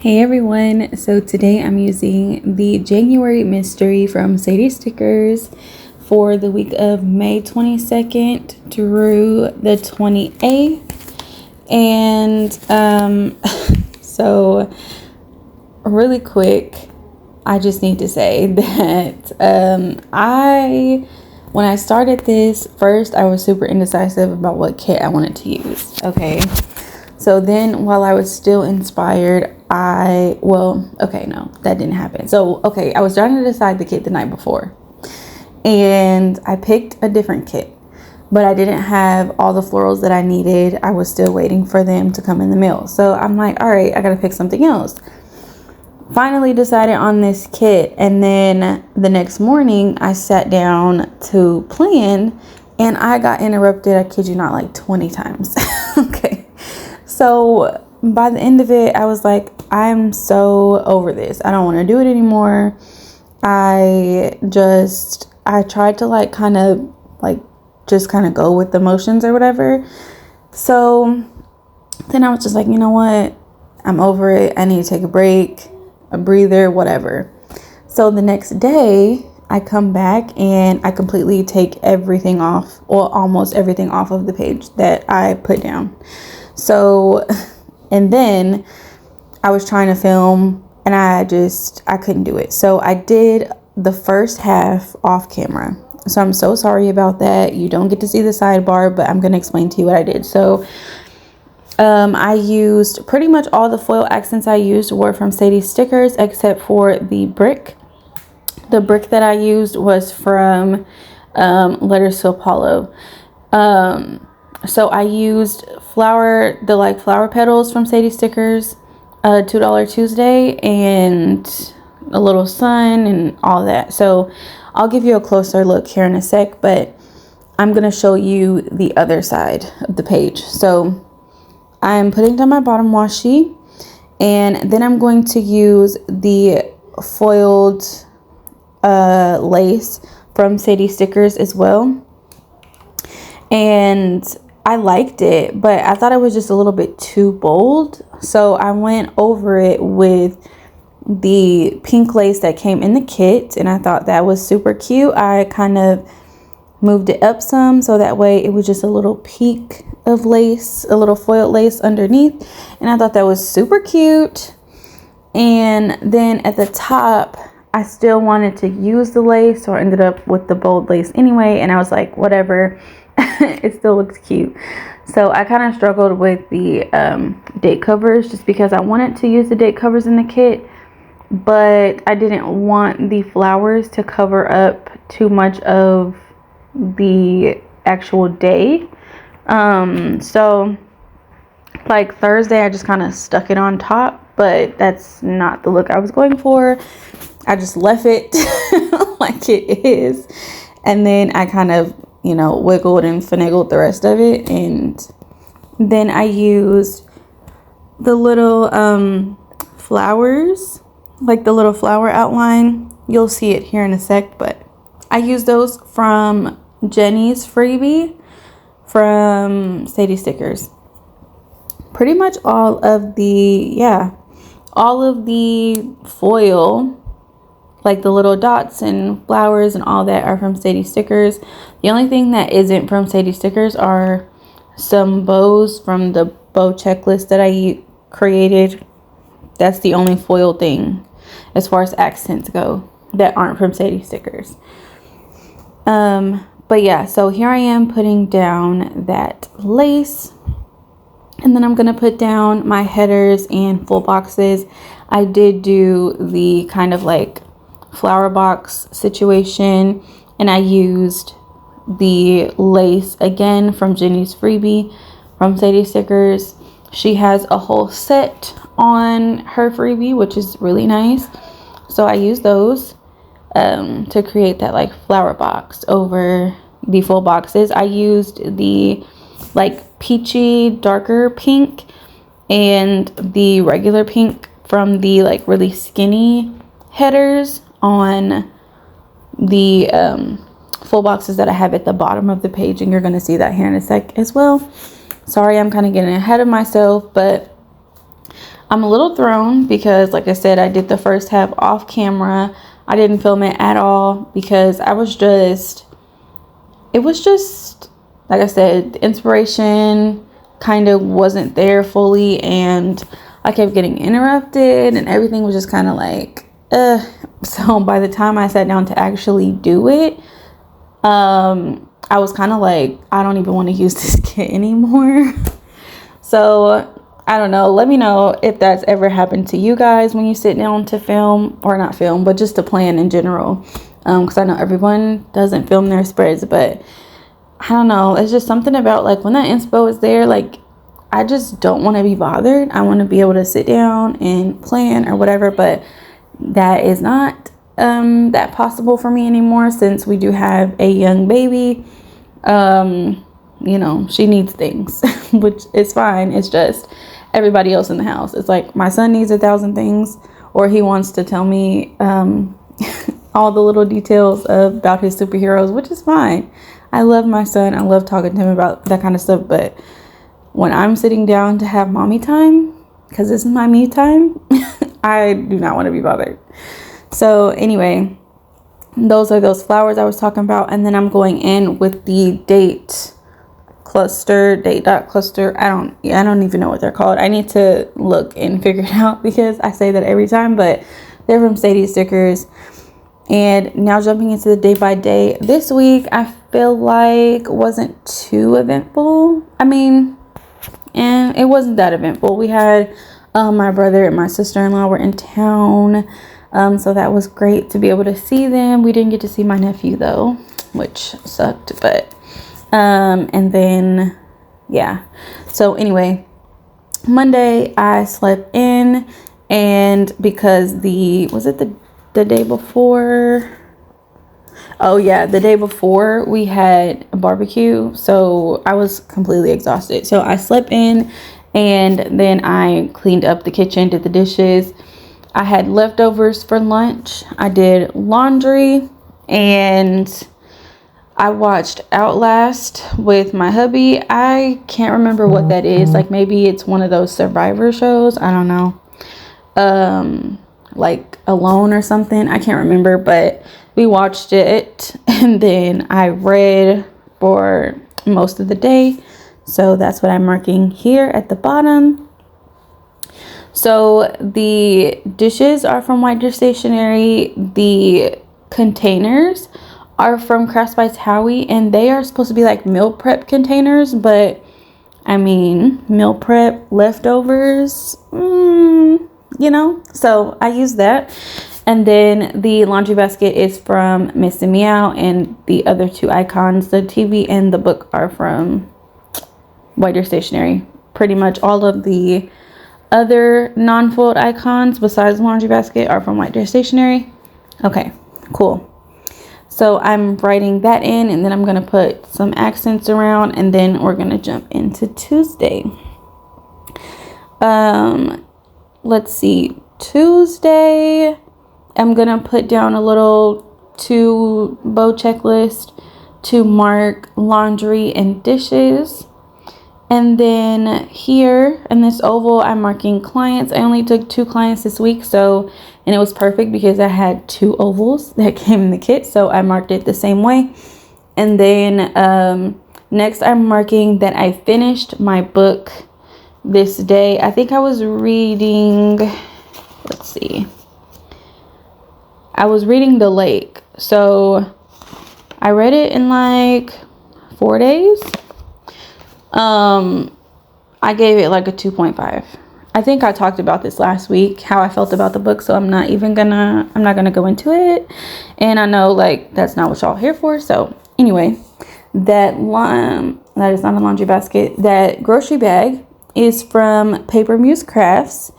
Hey everyone, so today I'm using the January mystery from Sadies stickers for the week of May 22nd through the 28th. And so really quick, I just need to say that when I started this, first I was super indecisive about what kit I wanted to use. Okay. So then while I was still inspired, no, that didn't happen. So, I was trying to decide the kit the night before and I picked a different kit, but I didn't have all the florals that I needed. I was still waiting for them to come in the mail. So I'm like, all right, I got to pick something else. Finally decided on this kit. And then the next morning I sat down to plan and I got interrupted. I kid you not, like 20 times. Okay. So by the end of it, I was like, I'm so over this. I don't want to do it anymore. I tried to kind of go with the motions or whatever. So then I was just like, you know what? I'm over it. I need to take a break, a breather, whatever. So the next day I come back and I completely take everything off, or almost everything off of the page that I put down. So, and then I was trying to film and I couldn't do it. So I did the first half off camera. So I'm so sorry about that. You don't get to see the sidebar, but I'm going to explain to you what I did. So, I used pretty much all the foil accents I used were from Sadies stickers, except for the brick. The brick that I used was from, Letters to Apollo. So I used the flower petals from Sadies stickers, $2 Tuesday, and a little sun and all that. So I'll give you a closer look here in a sec, but I'm going to show you the other side of the page. So I'm putting down my bottom washi, and then I'm going to use the foiled lace from Sadies stickers as well. And I liked it, but I thought it was just a little bit too bold. So I went over it with the pink lace that came in the kit, and I thought that was super cute. I kind of moved it up some so that way it was just a little peak of lace, a little foiled lace underneath, and I thought that was super cute. And then at the top I still wanted to use the lace, so I ended up with the bold lace anyway, and I was like, whatever. It still looks cute. So I kind of struggled with the date covers just because I wanted to use the date covers in the kit, but I didn't want the flowers to cover up too much of the actual day. So like Thursday I just kind of stuck it on top, but that's not the look I was going for. I just left it like it is, and then I kind of wiggled and finagled the rest of it. And then I used the little flowers, like the little flower outline. You'll see it here in a sec, but I used those from Jenny's freebie from Sadies stickers. Pretty much all of the foil, like the little dots and flowers and all that, are from Sadies stickers. The only thing that isn't from Sadies stickers are some bows from the bow checklist that I created. That's the only foil thing as far as accents go that aren't from Sadies stickers. But yeah, so here I am putting down that lace, and then I'm gonna put down my headers and full boxes. I did do the kind of like flower box situation, and I used the lace again from Jenny's freebie from Sadies stickers. She has a whole set on her freebie, which is really nice. So I used those to create that like flower box over the full boxes. I used the like peachy darker pink and the regular pink from the like really skinny headers on the full boxes that I have at the bottom of the page, and you're going to see that here in a sec as well. Sorry, I'm kind of getting ahead of myself, but I'm a little thrown because, like I said, I did the first half off camera. I didn't film it at all because it was just, like I said, the inspiration kind of wasn't there fully, and I kept getting interrupted and everything was just kind of like, So by the time I sat down to actually do it, I was kind of like, I don't even want to use this kit anymore. So I don't know. Let me know if that's ever happened to you guys when you sit down to film, or not film, but just to plan in general. Because I know everyone doesn't film their spreads, but I don't know. It's just something about like when that inspo is there, like I just don't want to be bothered. I want to be able to sit down and plan or whatever, but that is not that possible for me anymore since we do have a young baby. You know, she needs things, which is fine. It's just everybody else in the house. It's like my son needs 1,000 things, or he wants to tell me all the little details about his superheroes, which is fine. I love my son. I love talking to him about that kind of stuff. But when I'm sitting down to have mommy time, because this is my me time, I do not want to be bothered. So anyway, those are those flowers I was talking about. And then I'm going in with the date dot cluster. I don't even know what they're called. I need to look and figure it out because I say that every time, but they're from Sadies stickers. And now jumping into the day by day, this week I feel like wasn't too eventful. I mean, and it wasn't that eventful. We had my brother and my sister-in-law were in town, so that was great to be able to see them. We didn't get to see my nephew though, which sucked, but and then yeah, so anyway, Monday I slept in, and because was it the day before? Oh yeah, the day before we had a barbecue, so I was completely exhausted. So I slept in, and then I cleaned up the kitchen, did the dishes. I had leftovers for lunch. I did laundry, and I watched Outlast with my hubby. I can't remember what that is. Like maybe it's one of those survivor shows. I don't know. Like Alone or something. I can't remember, but we watched it, and then I read for most of the day. So that's what I'm marking here at the bottom. So the dishes are from White Dish Stationery. The containers are from Crafts by Towie, and they are supposed to be like meal prep containers, but I mean, meal prep leftovers, you know, so I use that. And then the laundry basket is from Miss and Meow, and the other two icons, the TV and the book, are from White Dish Stationery. Pretty much all of the other non-fold icons besides the laundry basket are from White Dish Stationery. Okay, cool. So I'm writing that in, and then I'm going to put some accents around, and then we're going to jump into Tuesday. Let's see. Tuesday, I'm going to put down a little 2-bow checklist to mark laundry and dishes. And then here in this oval, I'm marking clients. I only took 2 clients this week, and it was perfect because I had 2 ovals that came in the kit, so I marked it the same way. And then next I'm marking that I finished my book this day. I think I was reading, let's see, I was reading The Lake. So I read it in like 4 days. I gave it like a 2.5. I think I talked about this last week, how I felt about the book, so I'm not gonna go into it. And I know like that's not what y'all here for. So anyway, that is not a laundry basket. That grocery bag is from Paper Muse Crafts.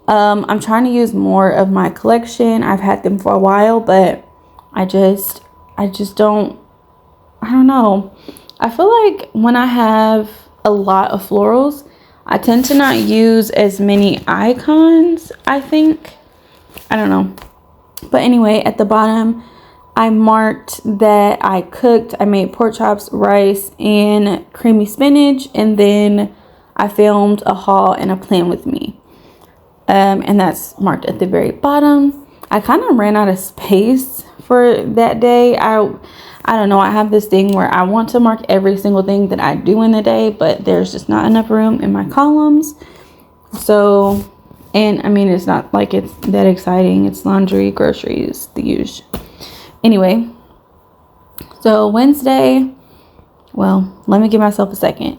I'm trying to use more of my collection. I've had them for a while, but I just don't, I don't know. I feel like when I have a lot of florals, I tend to not use as many icons, I think. I don't know. But anyway, at the bottom, I marked that I made pork chops, rice, and creamy spinach. And then I filmed a haul and a plan with me. And that's marked at the very bottom. I kind of ran out of space for that day. I don't know, I have this thing where I want to mark every single thing that I do in the day, but there's just not enough room in my columns. So, and I mean, it's not like it's that exciting. It's laundry, groceries, the usual. Anyway, so Wednesday, well, let me give myself a second.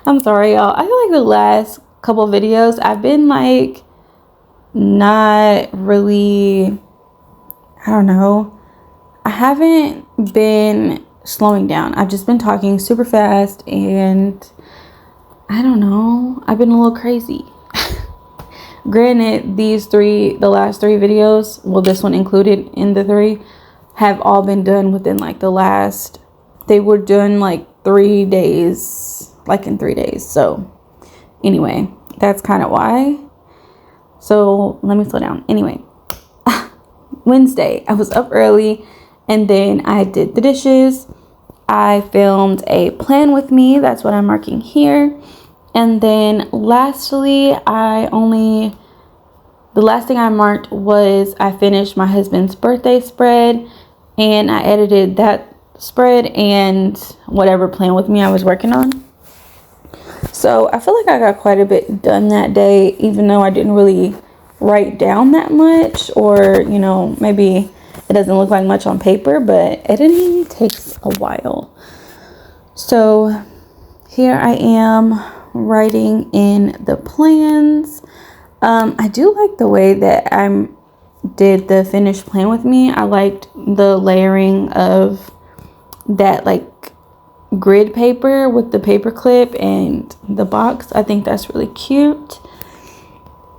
I'm sorry, y'all. I feel like the last couple videos, I've been like not really, I don't know. I haven't been slowing down. I've just been talking super fast, and I don't know. I've been a little crazy. Granted, the last three videos, well, this one included in the three, have all been done within like they were done like 3 days, like in 3 days. So anyway, that's kind of why. So let me slow down. Anyway, Wednesday, I was up early, and then I did the dishes. I filmed a plan with me. That's what I'm marking here. And then lastly, the last thing I marked was I finished my husband's birthday spread, and I edited that spread and whatever plan with me I was working on. So I feel like I got quite a bit done that day, even though I didn't really write down that much, or, you know, maybe it doesn't look like much on paper, but editing takes a while. So here I am writing in the plans. I do like the way that I did the finished plan with me. I liked the layering of that like grid paper with the paper clip and the box. I think that's really cute.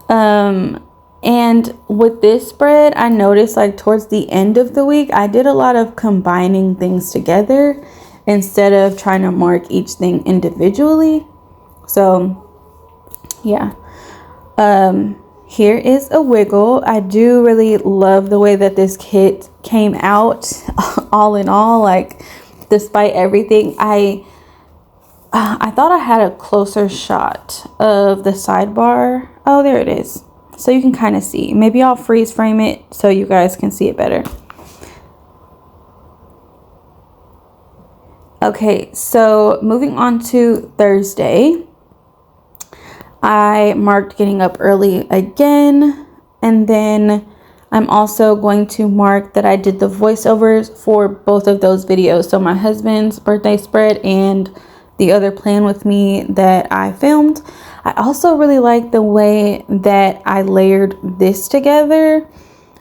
And with this spread, I noticed like towards the end of the week, I did a lot of combining things together instead of trying to mark each thing individually. So yeah. Here is a wiggle. I do really love the way that this kit came out. All in all, like, despite everything, I thought I had a closer shot of the sidebar. Oh, there it is. So you can kind of see. Maybe I'll freeze frame it so you guys can see it better. Okay, so moving on to Thursday. I marked getting up early again, and then I'm also going to mark that I did the voiceovers for both of those videos. So my husband's birthday spread and the other plan with me that I filmed. I also really like the way that I layered this together.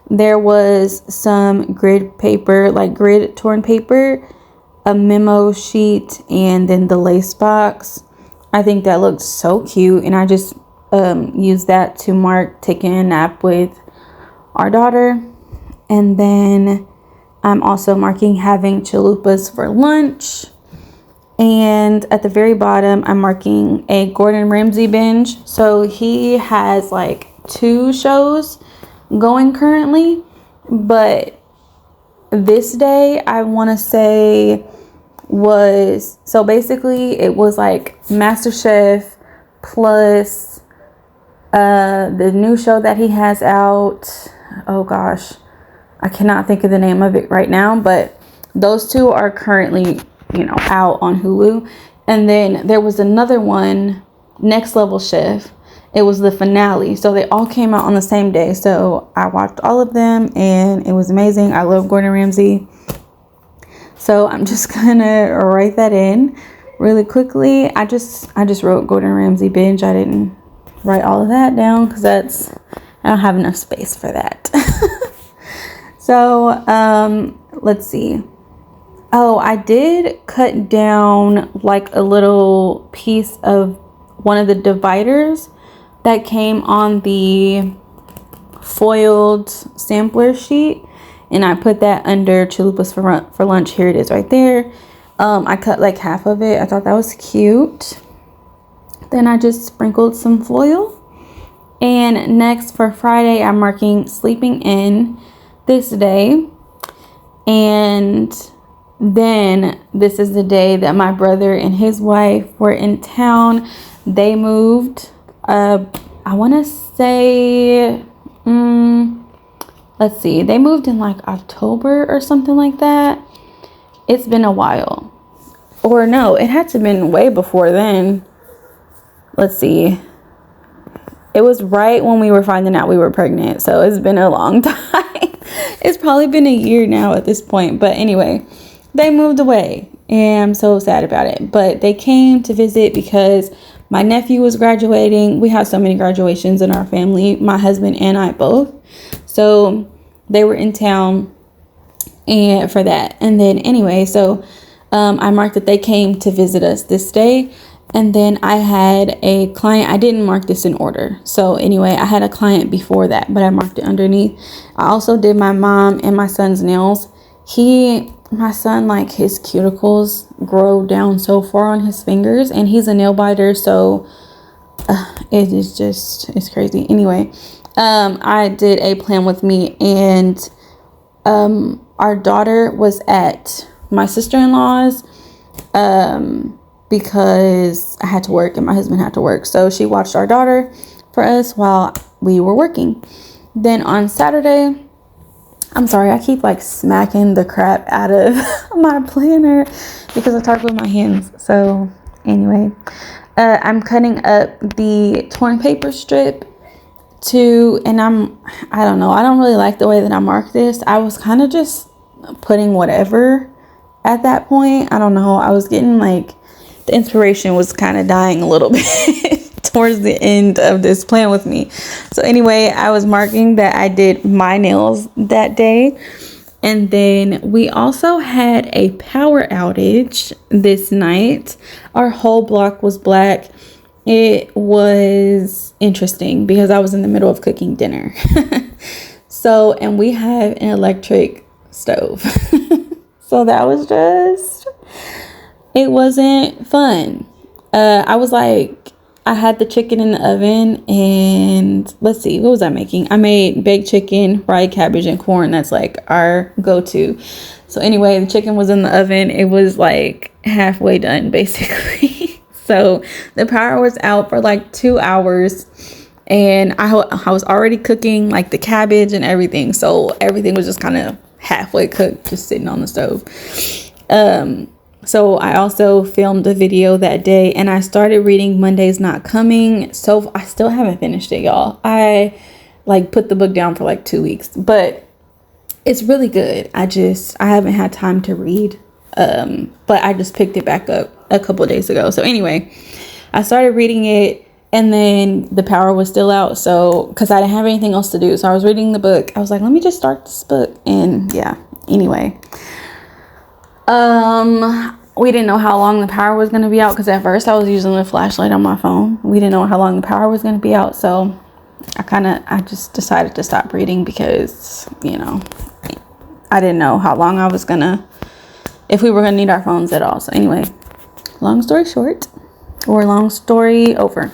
There was some grid paper, like grid torn paper, a memo sheet, and then the lace box. I think that looks so cute, and I just used that to mark taking a nap with our daughter. And then I'm also marking having chalupas for lunch. And at the very bottom, I'm marking a Gordon Ramsay binge. So he has like 2 shows going currently, but this day I want to say was, so basically it was like MasterChef plus the new show that he has out. Oh gosh, I cannot think of the name of it right now, but those 2 are currently, you know, out on Hulu. And then there was another one, Next Level Chef. It was the finale, so they all came out on the same day. So I watched all of them, and it was amazing. I love Gordon Ramsay. So I'm just gonna write that in really quickly. I just wrote Gordon Ramsay binge. I didn't write all of that down because I don't have enough space for that. So let's see. Oh, I did cut down like a little piece of one of the dividers that came on the foiled sampler sheet, and I put that under chalupas for lunch. Here it is right there. I cut like half of it. I thought that was cute. Then I just sprinkled some foil. And next for Friday, I'm marking sleeping in this day. And then this is the day that my brother and his wife were in town. They moved. I I want to say, let's see, they moved in like October or something like that. It's been a while. Or no, it had to have been way before then. Let's see. It was right when we were finding out we were pregnant. So it's been a long time. It's probably been a year now at this point. But anyway, they moved away. And I'm so sad about it. But they came to visit because my nephew was graduating. We have so many graduations in our family. My husband and I both. So they were in town and for that. And then anyway, so I marked that they came to visit us this day. And then I had a client. I didn't mark this in order. So anyway, I had a client before that, but I marked it underneath. I also did my mom and my son's nails. My son, like, his cuticles grow down so far on his fingers, and he's a nail biter. So it's crazy. Anyway, I did a plan with me, and our daughter was at my sister-in-law's because I had to work and my husband had to work. So she watched our daughter for us while we were working. Then on Saturday, I'm sorry, I keep like smacking the crap out of my planner because I talk with my hands. So anyway, I'm cutting up the torn paper strip and I don't know. I don't really like the way that I marked this. I was kind of just putting whatever at that point. I don't know. I was getting like, the inspiration was kind of dying a little bit towards the end of this plan with me. So anyway, I was marking that I did my nails that day. And then we also had a power outage this night. Our whole block was black. It was interesting because I was in the middle of cooking dinner. So, and we have an electric stove. So that was it wasn't fun. I had the chicken in the oven, and let's see, what was I making? I made baked chicken, fried cabbage, and corn. That's like our go-to. So anyway, the chicken was in the oven. It was like halfway done, basically. So the power was out for like 2 hours, and I was already cooking like the cabbage and everything. So everything was just kind of halfway cooked, just sitting on the stove. So I also filmed a video that day, and I started reading Monday's Not Coming. So I still haven't finished it, y'all. I like put the book down for like 2 weeks, but it's really good. I haven't had time to read. But I just picked it back up a couple days ago. So anyway, I started reading it, and then the power was still out. So, cause I didn't have anything else to do. So I was reading the book. I was like, let me just start this book. And yeah, anyway, we didn't know how long the power was going to be out, because at first I was using the flashlight on my phone. We didn't know how long the power was going to be out. So I just decided to stop reading because, I didn't know how long if we were going to need our phones at all. So anyway, long story short, or long story over.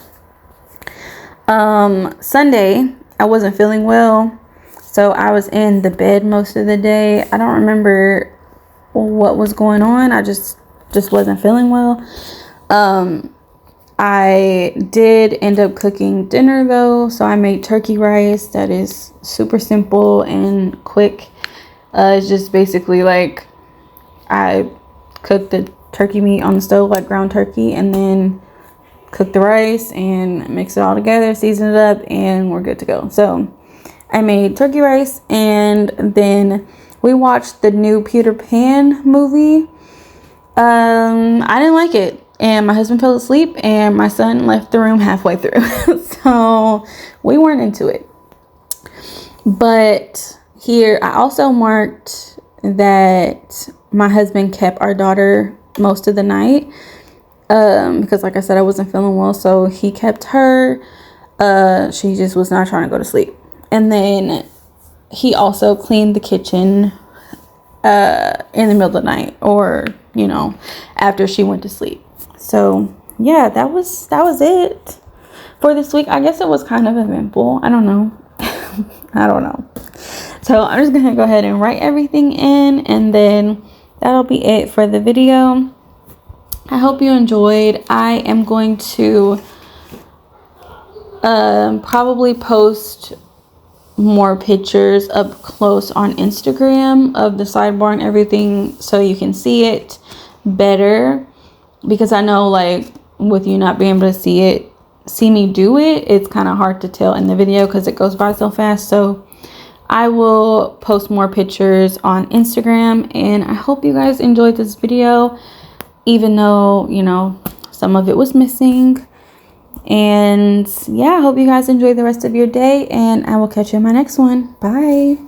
Sunday, I wasn't feeling well. So I was in the bed most of the day. I don't remember what was going on. I just wasn't feeling well. I did end up cooking dinner though. So I made turkey rice that is super simple and quick. It's just basically like I cooked the turkey meat on the stove, like ground turkey, and then cook the rice and mix it all together, season it up, and we're good to go. So I made turkey rice, and then we watched the new Peter Pan movie. I didn't like it, and my husband fell asleep, and my son left the room halfway through. So we weren't into it. But here I also marked that my husband kept our daughter most of the night, because like I said, I wasn't feeling well, so he kept her. She just was not trying to go to sleep. And then he also cleaned the kitchen in the middle of the night, or after she went to sleep. So yeah, that was it for this week. I guess it was kind of eventful. I don't know. So I'm just gonna go ahead and write everything in, and then that'll be it for the video. I hope you enjoyed. I am going to Probably post more pictures up close on Instagram of the sidebar and everything so you can see it better, because I know like with you not being able to see me do it, it's kind of hard to tell in the video because it goes by so fast. So I will post more pictures on Instagram, and I hope you guys enjoyed this video, even though, you know, some of it was missing. And yeah, I hope you guys enjoy the rest of your day, and I will catch you in my next one. Bye.